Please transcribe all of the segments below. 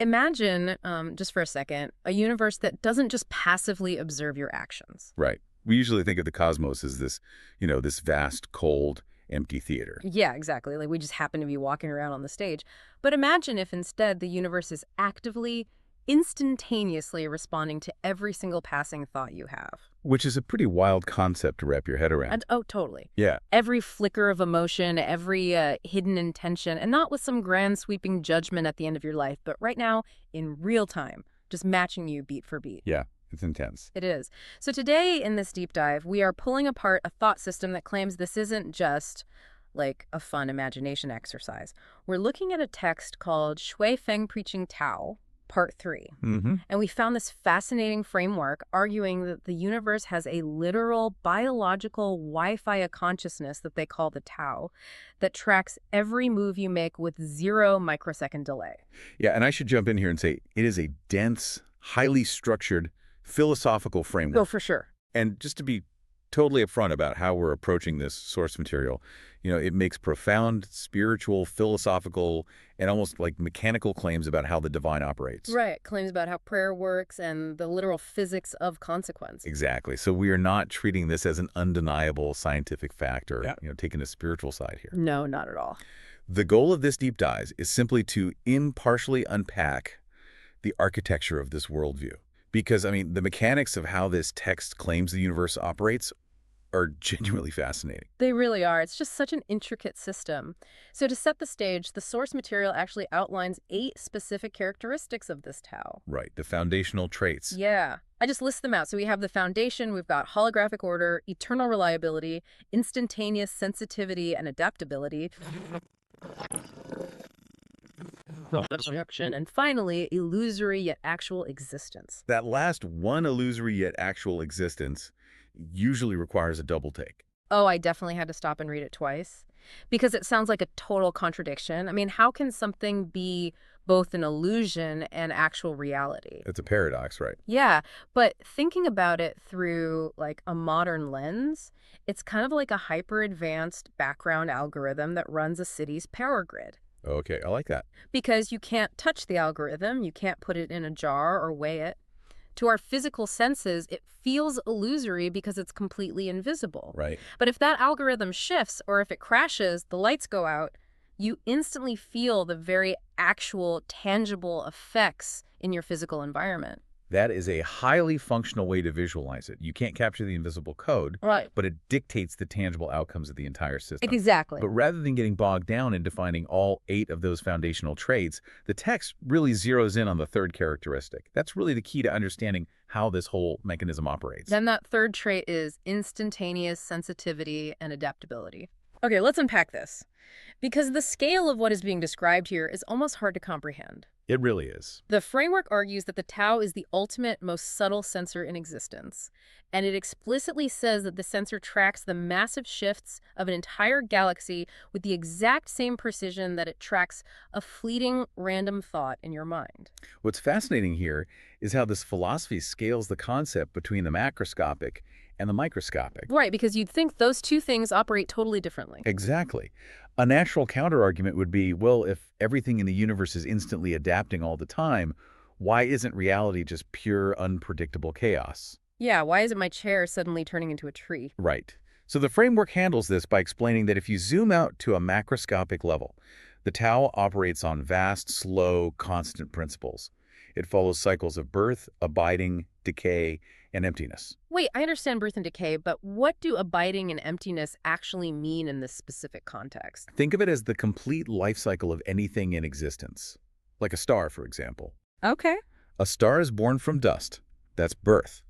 Imagine, just for a second, a universe that doesn't just passively observe your actions. Right. We usually think of the cosmos as this vast, cold, empty theater. Yeah, exactly. Like we just happen to be walking around on the stage. But imagine if instead the universe is actively, instantaneously responding to every single passing thought you have. Which is a pretty wild concept to wrap your head around. And oh, totally. Yeah. Every flicker of emotion, every hidden intention, and not with some grand sweeping judgment at the end of your life, but right now in real time, just matching you beat for beat. Yeah. It's intense. It is. So today in this deep dive, we are pulling apart a thought system that claims this isn't just like a fun imagination exercise. We're looking at a text called Shui Feng Preaching Tao, Part 3. Mm-hmm. And we found this fascinating framework arguing that the universe has a literal biological Wi-Fi of consciousness that they call the Tao that tracks every move you make with 0 microsecond delay. Yeah, and I should jump in here and say it is a dense, highly structured, philosophical framework. Oh, for sure. And just to be totally upfront about how we're approaching this source material, it makes profound spiritual, philosophical, and almost like mechanical claims about how the divine operates. Right. Claims about how prayer works and the literal physics of consequence. Exactly. So we are not treating this as an undeniable scientific fact or, taking a spiritual side here. No, not at all. The goal of this deep dive is simply to impartially unpack the architecture of this worldview. Because, the mechanics of how this text claims the universe operates are genuinely fascinating. They really are. It's just such an intricate system. So to set the stage, the source material actually outlines 8 specific characteristics of this Tao. Right, the foundational traits. Yeah. I just list them out. So we have the foundation, we've got holographic order, eternal reliability, instantaneous sensitivity and adaptability, and finally, illusory yet actual existence. That last one, illusory yet actual existence, usually requires a double take. Oh, I definitely had to stop and read it twice because it sounds like a total contradiction. How can something be both an illusion and actual reality? It's a paradox, right? Yeah, but thinking about it through like a modern lens, it's kind of like a hyper-advanced background algorithm that runs a city's power grid. Okay, I like that. Because you can't touch the algorithm, you can't put it in a jar or weigh it. To our physical senses, it feels illusory because it's completely invisible. Right. But if that algorithm shifts or if it crashes, the lights go out, you instantly feel the very actual, tangible effects in your physical environment. That is a highly functional way to visualize it. You can't capture the invisible code, Right. but it dictates the tangible outcomes of the entire system. Exactly. But rather than getting bogged down in defining all 8 of those foundational traits, the text really zeroes in on the third characteristic. That's really the key to understanding how this whole mechanism operates. Then that third trait is instantaneous sensitivity and adaptability. Okay, let's unpack this. Because the scale of what is being described here is almost hard to comprehend. It really is. The framework argues that the Tao is the ultimate, most subtle sensor in existence, and it explicitly says that the sensor tracks the massive shifts of an entire galaxy with the exact same precision that it tracks a fleeting, random thought in your mind. What's fascinating here is how this philosophy scales the concept between the macroscopic and the microscopic. Right, because you'd think those two things operate totally differently. Exactly. A natural counterargument would be, well, if everything in the universe is instantly adapting all the time, why isn't reality just pure, unpredictable chaos? Yeah, why isn't my chair suddenly turning into a tree? Right. So the framework handles this by explaining that if you zoom out to a macroscopic level, the Tao operates on vast, slow, constant principles. It follows cycles of birth, abiding, decay, and emptiness. Wait, I understand birth and decay, but what do abiding and emptiness actually mean in this specific context? Think of it as the complete life cycle of anything in existence. Like a star, for example. Okay. A star is born from dust. That's birth.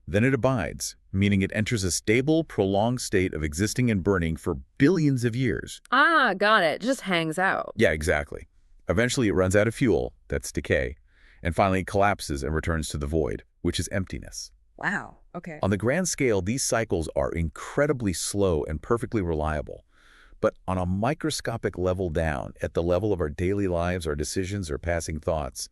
Then it abides, meaning it enters a stable, prolonged state of existing and burning for billions of years. Ah, got it. Just hangs out. Yeah, exactly. Eventually it runs out of fuel, that's decay, and finally it collapses and returns to the void, which is emptiness. Wow. Okay. On the grand scale, these cycles are incredibly slow and perfectly reliable. But on a microscopic level down, at the level of our daily lives, our decisions, or passing thoughts,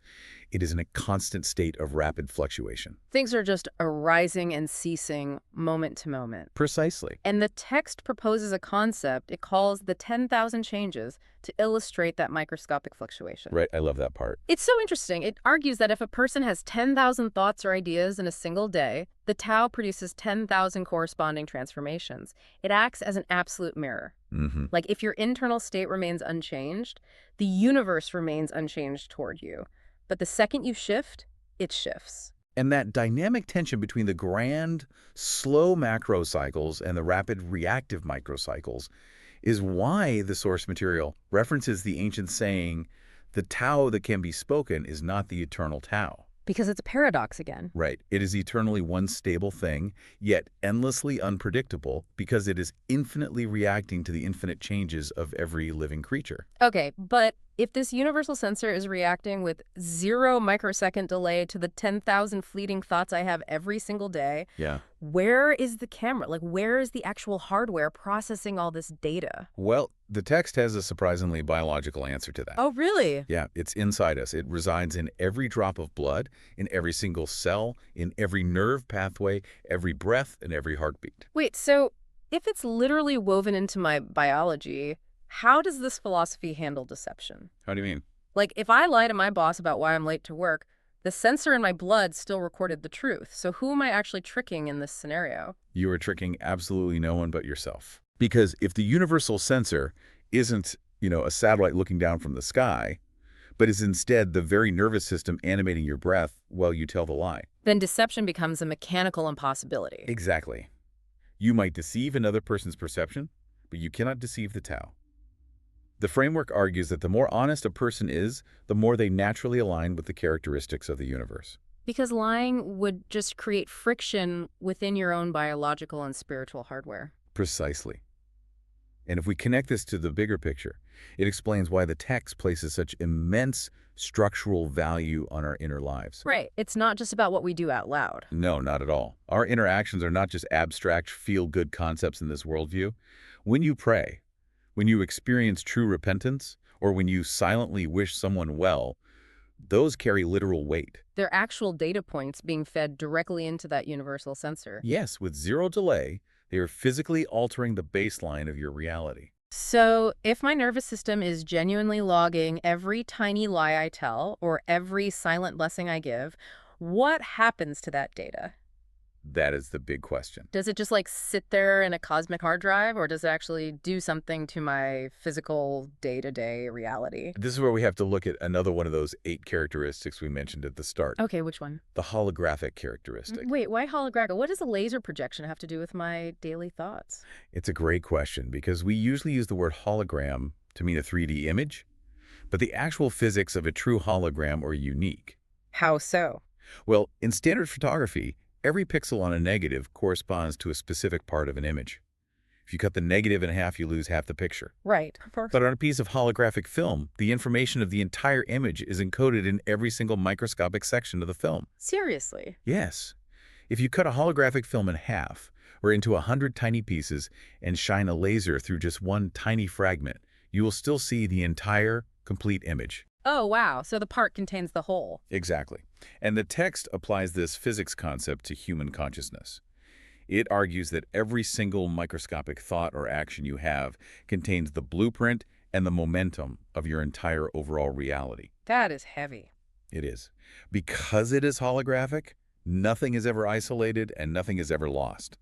it is in a constant state of rapid fluctuation. Things are just arising and ceasing moment to moment. Precisely. And the text proposes a concept it calls the 10,000 changes to illustrate that microscopic fluctuation. Right, I love that part. It's so interesting. It argues that if a person has 10,000 thoughts or ideas in a single day, the Tao produces 10,000 corresponding transformations. It acts as an absolute mirror. Like if your internal state remains unchanged, the universe remains unchanged toward you. But the second you shift, it shifts. And that dynamic tension between the grand, slow macro cycles and the rapid reactive microcycles is why the source material references the ancient saying, the Tao that can be spoken is not the eternal Tao. Because it's a paradox again. Right. It is eternally one stable thing, yet endlessly unpredictable because it is infinitely reacting to the infinite changes of every living creature. Okay, but if this universal sensor is reacting with 0 microsecond delay to the 10,000 fleeting thoughts I have every single day, Yeah. where is the camera? Like, where is the actual hardware processing all this data? Well, the text has a surprisingly biological answer to that. Oh, really? Yeah, it's inside us. It resides in every drop of blood, in every single cell, in every nerve pathway, every breath, and every heartbeat. Wait, so if it's literally woven into my biology, how does this philosophy handle deception? How do you mean? Like, if I lie to my boss about why I'm late to work, the sensor in my blood still recorded the truth. So who am I actually tricking in this scenario? You are tricking absolutely no one but yourself. Because if the universal sensor isn't, a satellite looking down from the sky, but is instead the very nervous system animating your breath while you tell the lie. Then deception becomes a mechanical impossibility. Exactly. You might deceive another person's perception, but you cannot deceive the Tao. The framework argues that the more honest a person is, the more they naturally align with the characteristics of the universe. Because lying would just create friction within your own biological and spiritual hardware. Precisely. And if we connect this to the bigger picture, it explains why the text places such immense structural value on our inner lives. Right. It's not just about what we do out loud. No, not at all. Our interactions are not just abstract, feel-good concepts in this worldview. When you pray, when you experience true repentance, or when you silently wish someone well, those carry literal weight. They're actual data points being fed directly into that universal sensor. Yes, with zero delay, they are physically altering the baseline of your reality. So if my nervous system is genuinely logging every tiny lie I tell or every silent blessing I give, what happens to that data? That is the big question. Does it just like sit there in a cosmic hard drive, or does it actually do something to my physical day-to-day reality? This is where we have to look at another one of those 8 characteristics we mentioned at the start. Okay, which one? The holographic characteristic. Wait, why holographic? What does a laser projection have to do with my daily thoughts? It's a great question because we usually use the word hologram to mean a 3D image, but the actual physics of a true hologram are unique. How so? Well, in standard photography, every pixel on a negative corresponds to a specific part of an image. If you cut the negative in half, you lose half the picture. Right. But on a piece of holographic film, the information of the entire image is encoded in every single microscopic section of the film. Seriously? Yes. If you cut a holographic film in half, or into 100 tiny pieces, and shine a laser through just one tiny fragment, you will still see the entire, complete image. Oh, wow. So the part contains the whole. Exactly. And the text applies this physics concept to human consciousness. It argues that every single microscopic thought or action you have contains the blueprint and the momentum of your entire overall reality. That is heavy. It is. Because it is holographic, nothing is ever isolated and nothing is ever lost.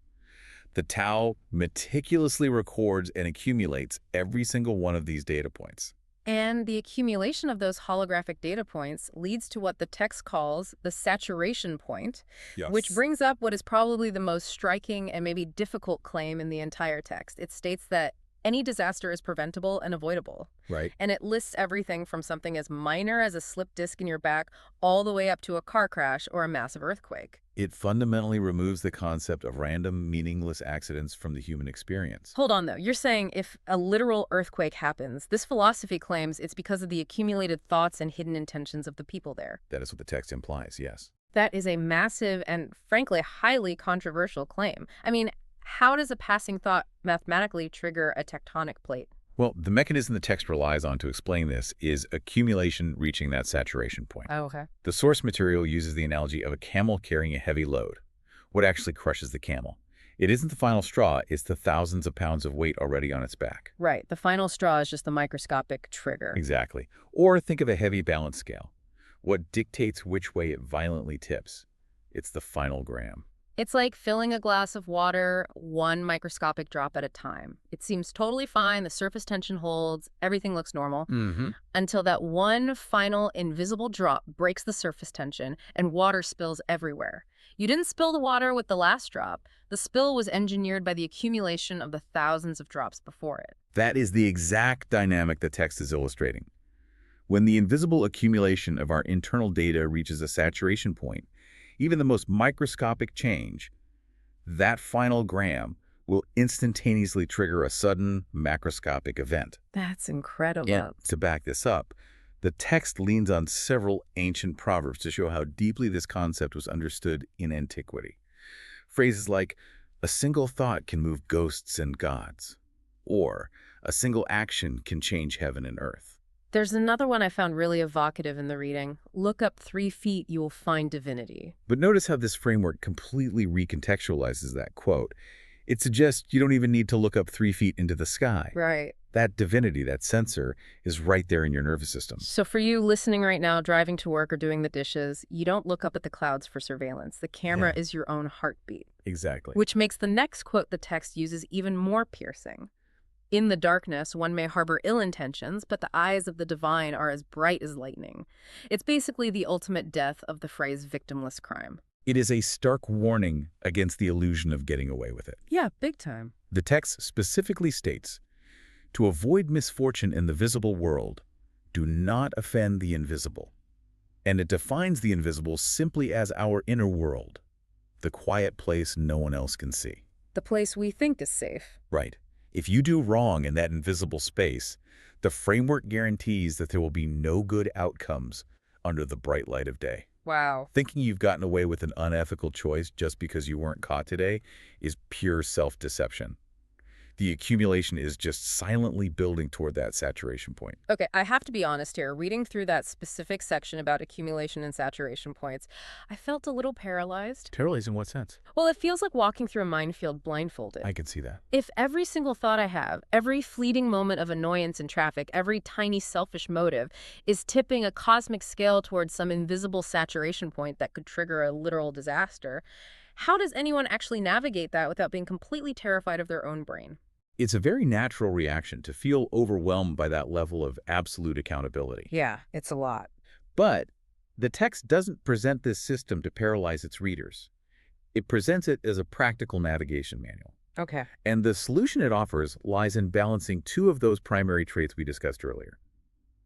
The Tao meticulously records and accumulates every single one of these data points. And the accumulation of those holographic data points leads to what the text calls the saturation point, which brings up what is probably the most striking and maybe difficult claim in the entire text. It states that any disaster is preventable and avoidable. Right. And it lists everything from something as minor as a slipped disc in your back all the way up to a car crash or a massive earthquake. It fundamentally removes the concept of random, meaningless accidents from the human experience. Hold on, though. You're saying if a literal earthquake happens, this philosophy claims it's because of the accumulated thoughts and hidden intentions of the people there. That is what the text implies, yes. That is a massive and, frankly, highly controversial claim. I mean, How does a passing thought mathematically trigger a tectonic plate? Well, the mechanism the text relies on to explain this is accumulation reaching that saturation point. Oh, okay. The source material uses the analogy of a camel carrying a heavy load. What actually crushes the camel? It isn't the final straw, it's the thousands of pounds of weight already on its back. Right. The final straw is just the microscopic trigger. Exactly. Or think of a heavy balance scale. What dictates which way it violently tips? It's the final gram. It's like filling a glass of water one microscopic drop at a time. It seems totally fine, the surface tension holds, everything looks normal, until that one final invisible drop breaks the surface tension and water spills everywhere. You didn't spill the water with the last drop. The spill was engineered by the accumulation of the thousands of drops before it. That is the exact dynamic the text is illustrating. When the invisible accumulation of our internal data reaches a saturation point, even the most microscopic change, that final gram will instantaneously trigger a sudden macroscopic event. That's incredible. To back this up, the text leans on several ancient proverbs to show how deeply this concept was understood in antiquity. Phrases like, "A single thought can move ghosts and gods," or "A single action can change heaven and earth." There's another one I found really evocative in the reading. Look up 3 feet, you will find divinity. But notice how this framework completely recontextualizes that quote. It suggests you don't even need to look up 3 feet into the sky. Right. That divinity, that sensor, is right there in your nervous system. So for you listening right now, driving to work or doing the dishes, you don't look up at the clouds for surveillance. The camera is your own heartbeat. Exactly. Which makes the next quote the text uses even more piercing. In the darkness, one may harbor ill intentions, but the eyes of the divine are as bright as lightning. It's basically the ultimate death of the phrase victimless crime. It is a stark warning against the illusion of getting away with it. Yeah, big time. The text specifically states, "To avoid misfortune in the visible world, do not offend the invisible." And it defines the invisible simply as our inner world, the quiet place no one else can see. The place we think is safe. Right. If you do wrong in that invisible space, the framework guarantees that there will be no good outcomes under the bright light of day. Wow. Thinking you've gotten away with an unethical choice just because you weren't caught today is pure self-deception. The accumulation is just silently building toward that saturation point. Okay, I have to be honest here. Reading through that specific section about accumulation and saturation points, I felt a little paralyzed. Paralyzed in what sense? Well, it feels like walking through a minefield blindfolded. I can see that. If every single thought I have, every fleeting moment of annoyance in traffic, every tiny selfish motive is tipping a cosmic scale towards some invisible saturation point that could trigger a literal disaster, how does anyone actually navigate that without being completely terrified of their own brain? It's a very natural reaction to feel overwhelmed by that level of absolute accountability. Yeah, it's a lot. But the text doesn't present this system to paralyze its readers. It presents it as a practical navigation manual. Okay. And the solution it offers lies in balancing two of those primary traits we discussed earlier: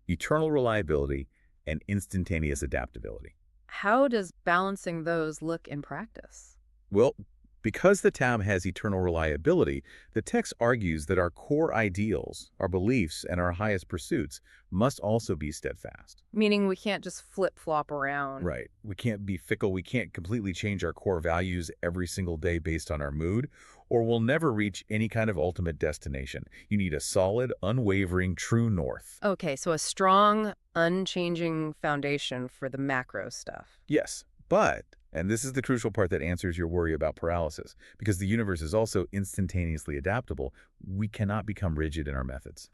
eternal reliability and instantaneous adaptability. How does balancing those look in practice? Well, because the tab has eternal reliability, the text argues that our core ideals, our beliefs, and our highest pursuits must also be steadfast. Meaning we can't just flip-flop around. Right. We can't be fickle. We can't completely change our core values every single day based on our mood, or we'll never reach any kind of ultimate destination. You need a solid, unwavering, true north. Okay, so a strong, unchanging foundation for the macro stuff. Yes, but, and this is the crucial part that answers your worry about paralysis, because the universe is also instantaneously adaptable, we cannot become rigid in our methods.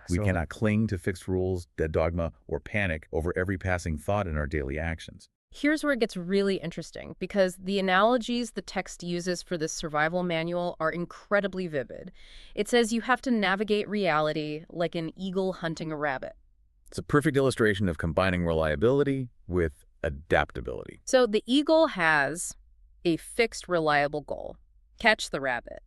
We cannot cling to fixed rules, dead dogma, or panic over every passing thought in our daily actions. Here's where it gets really interesting, because the analogies the text uses for this survival manual are incredibly vivid. It says you have to navigate reality like an eagle hunting a rabbit. It's a perfect illustration of combining reliability with adaptability. So the eagle has a fixed, reliable goal: catch the rabbit.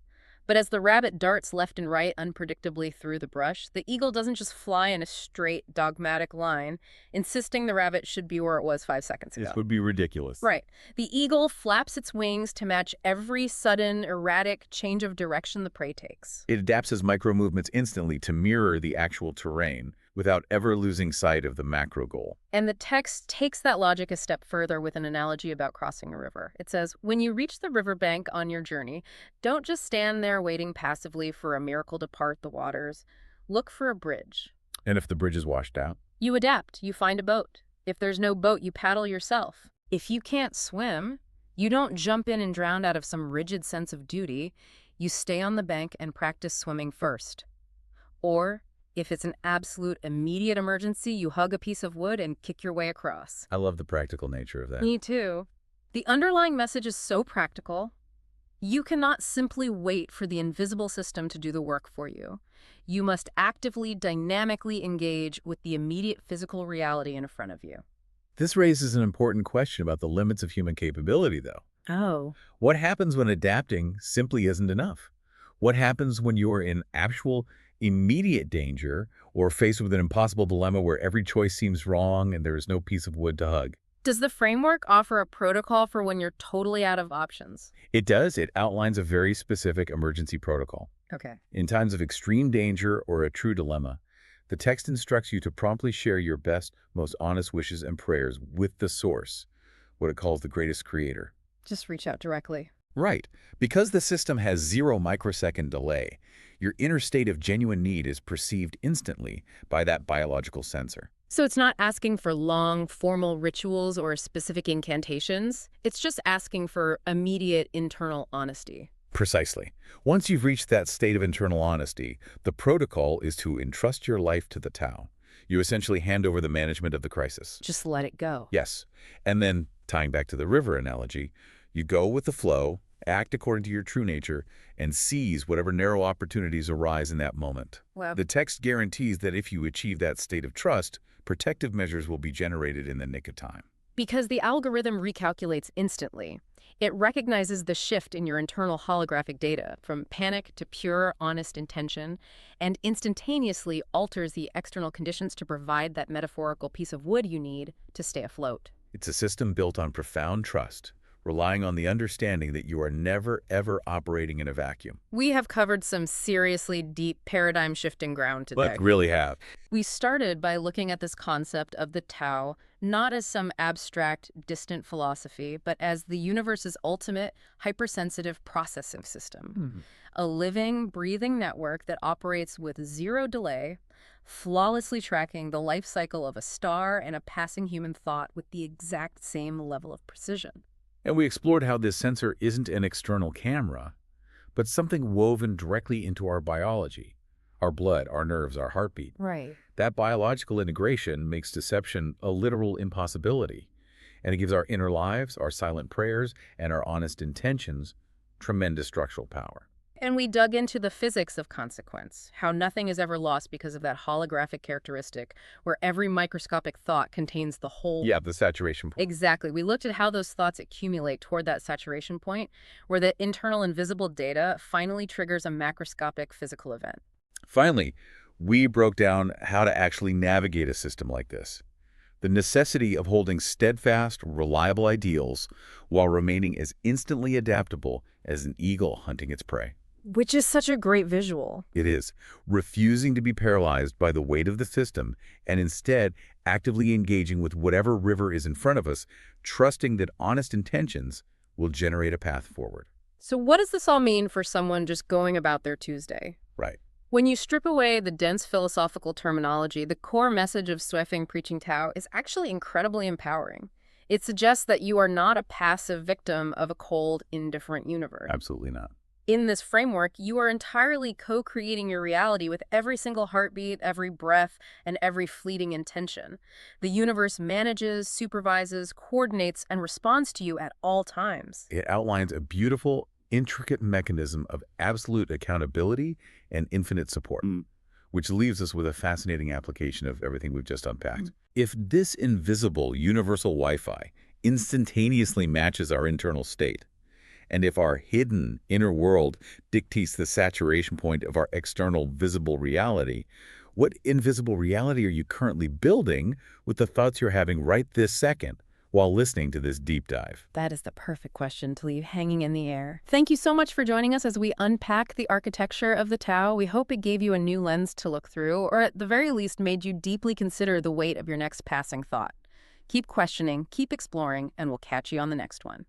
But as the rabbit darts left and right unpredictably through the brush, the eagle doesn't just fly in a straight, dogmatic line, insisting the rabbit should be where it was 5 seconds ago. This would be ridiculous. Right. The eagle flaps its wings to match every sudden, erratic change of direction the prey takes. It adapts its micro movements instantly to mirror the actual terrain, without ever losing sight of the macro goal. And the text takes that logic a step further with an analogy about crossing a river. It says, when you reach the riverbank on your journey, don't just stand there waiting passively for a miracle to part the waters. Look for a bridge. And if the bridge is washed out? You adapt. You find a boat. If there's no boat, you paddle yourself. If you can't swim, you don't jump in and drown out of some rigid sense of duty. You stay on the bank and practice swimming first. Or, if it's an absolute immediate emergency, you hug a piece of wood and kick your way across. I love the practical nature of that. Me too. The underlying message is so practical. You cannot simply wait for the invisible system to do the work for you. You must actively, dynamically engage with the immediate physical reality in front of you. This raises an important question about the limits of human capability, though. Oh. What happens when adapting simply isn't enough? What happens when you're in actual, immediate danger or faced with an impossible dilemma where every choice seems wrong and there is no piece of wood to hug? Does the framework offer a protocol for when you're totally out of options? It does. It outlines a very specific emergency protocol. Okay. In times of extreme danger or a true dilemma, the text instructs you to promptly share your best, most honest wishes and prayers with the source, what it calls the greatest creator. Just reach out directly. Right. Because the system has 0 microsecond delay, your inner state of genuine need is perceived instantly by that biological sensor. So it's not asking for long, formal rituals or specific incantations. It's just asking for immediate internal honesty. Precisely. Once you've reached that state of internal honesty, the protocol is to entrust your life to the Tao. You essentially hand over the management of the crisis. Just let it go. Yes. And then, tying back to the river analogy, you go with the flow, act according to your true nature, and seize whatever narrow opportunities arise in that moment. Wow. The text guarantees that if you achieve that state of trust, protective measures will be generated in the nick of time. Because the algorithm recalculates instantly. It recognizes the shift in your internal holographic data from panic to pure, honest intention, and instantaneously alters the external conditions to provide that metaphorical piece of wood you need to stay afloat. It's a system built on profound trust, relying on the understanding that you are never, ever operating in a vacuum. We have covered some seriously deep paradigm-shifting ground today. But really have. We started by looking at this concept of the Tao not as some abstract, distant philosophy, but as the universe's ultimate hypersensitive processing system. A living, breathing network that operates with 0 delay, flawlessly tracking the life cycle of a star and a passing human thought with the exact same level of precision. And we explored how this sensor isn't an external camera, but something woven directly into our biology, our blood, our nerves, our heartbeat. Right. That biological integration makes deception a literal impossibility, and it gives our inner lives, our silent prayers, and our honest intentions tremendous structural power. And we dug into the physics of consequence, how nothing is ever lost because of that holographic characteristic where every microscopic thought contains the whole... Yeah, the saturation point. Exactly. We looked at how those thoughts accumulate toward that saturation point, where the internal invisible data finally triggers a macroscopic physical event. Finally, we broke down how to actually navigate a system like this. The necessity of holding steadfast, reliable ideals while remaining as instantly adaptable as an eagle hunting its prey. Which is such a great visual. It is. Refusing to be paralyzed by the weight of the system and instead actively engaging with whatever river is in front of us, trusting that honest intentions will generate a path forward. So what does this all mean for someone just going about their Tuesday? Right. When you strip away the dense philosophical terminology, the core message of Sui-Feng Preaching Tao is actually incredibly empowering. It suggests that you are not a passive victim of a cold, indifferent universe. Absolutely not. In this framework, you are entirely co-creating your reality with every single heartbeat, every breath, and every fleeting intention. The universe manages, supervises, coordinates, and responds to you at all times. It outlines a beautiful, intricate mechanism of absolute accountability and infinite support, which leaves us with a fascinating application of everything we've just unpacked. If this invisible universal Wi-Fi instantaneously matches our internal state, and if our hidden inner world dictates the saturation point of our external visible reality, what invisible reality are you currently building with the thoughts you're having right this second, while listening to this deep dive? That is the perfect question to leave hanging in the air. Thank you so much for joining us as we unpack the architecture of the Tao. We hope it gave you a new lens to look through, or at the very least made you deeply consider the weight of your next passing thought. Keep questioning, keep exploring, and we'll catch you on the next one.